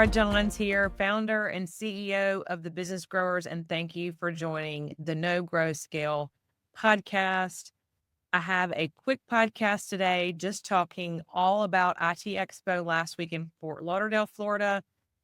Laura Johns here, founder and CEO of the Business Growers, and thank you for joining the No Grow Scale podcast. I have a quick podcast today just talking all about ITEXPO last week in Fort Lauderdale, Florida,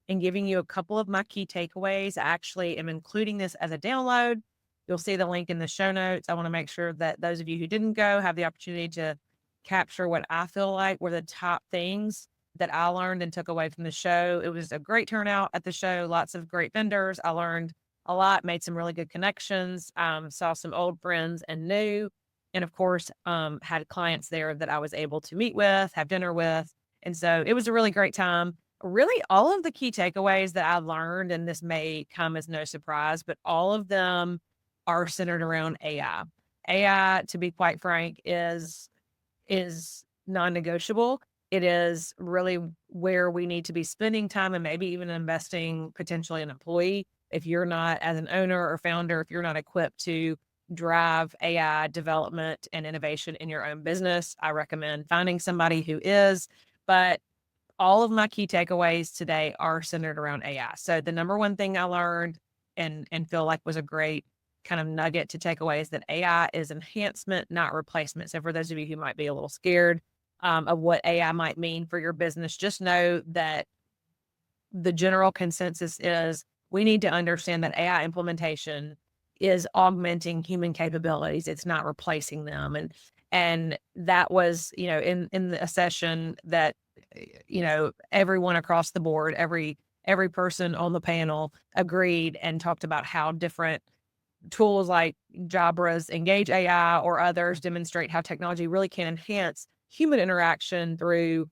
and giving you a couple of my key takeaways. I actually am including this as a download. You'll see the link in the show notes. I want to make sure that those of you who didn't go have the opportunity to capture what I feel like were the top things that I learned and took away from the show. It was a great turnout at the show, lots of great vendors. I learned a lot, made some really good connections, saw some old friends and new, and of course, had clients there that I was able to meet with, have dinner with. And so it was a really great time. Really, all of the key takeaways that I learned, and this may come as no surprise, but all of them are centered around AI. AI, to be quite frank, is non-negotiable. It is really where we need to be spending time and maybe even investing potentially an employee. If you're not, as an owner or founder, if you're not equipped to drive AI development and innovation in your own business, I recommend finding somebody who is. But all of my key takeaways today are centered around AI. So the number one thing I learned and feel like was a great kind of nugget to take away is that AI is enhancement, not replacement. So for those of you who might be a little scared of what AI might mean for your business, just know that the general consensus is we need to understand that AI implementation is augmenting human capabilities. It's not replacing them. And that was, in a session that, everyone across the board, every person on the panel agreed and talked about how different tools like Jabra's Engage AI or others demonstrate how technology really can enhance human interaction through,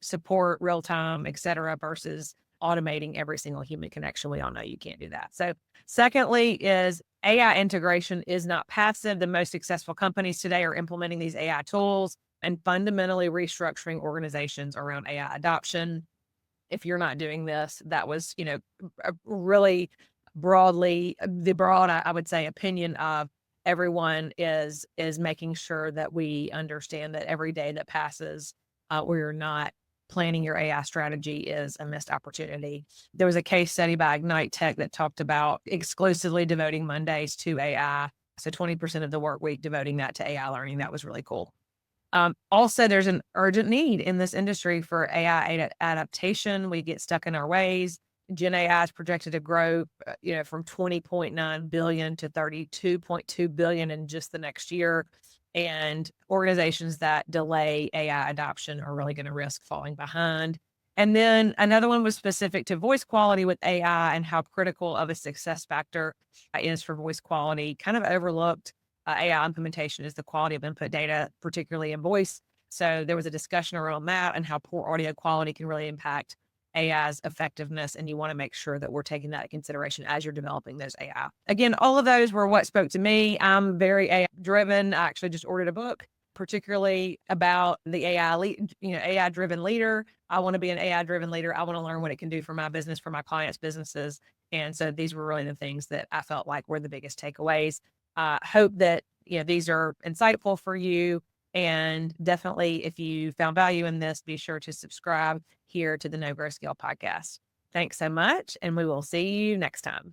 support, real time, et cetera, versus automating every single human connection. We all know you can't do that. So secondly is AI integration is not passive. The most successful companies today are implementing these AI tools and fundamentally restructuring organizations around AI adoption. If you're not doing this, that was, a really broadly, I would say, opinion of everyone is making sure that we understand that every day that passes, we're not planning your AI strategy is a missed opportunity. There was a case study by IgniteTech that talked about exclusively devoting Mondays to AI. So 20% of the work week devoting that to AI learning. That was really cool. Also, there's an urgent need in this industry for AI adaptation. We get stuck in our ways. GenAI is projected to grow, from 20.9 billion to 32.2 billion in just the next year. And organizations that delay AI adoption are really going to risk falling behind. And then another one was specific to voice quality with AI and how critical of a success factor is for voice quality. Kind of overlooked AI implementation is the quality of input data, particularly in voice. So there was a discussion around that and how poor audio quality can really impact AI's effectiveness. And you want to make sure that we're taking that into consideration as you're developing those AI. Again, all of those were what spoke to me. I'm very AI driven. I actually just ordered a book, particularly about the AI driven leader. I want to be an AI driven leader. I want to learn what it can do for my business, for my clients' businesses. And so these were really the things that I felt like were the biggest takeaways. Hope that, these are insightful for you. And definitely, if you found value in this, be sure to subscribe here to the No Grow Scale podcast. Thanks so much. And we will see you next time.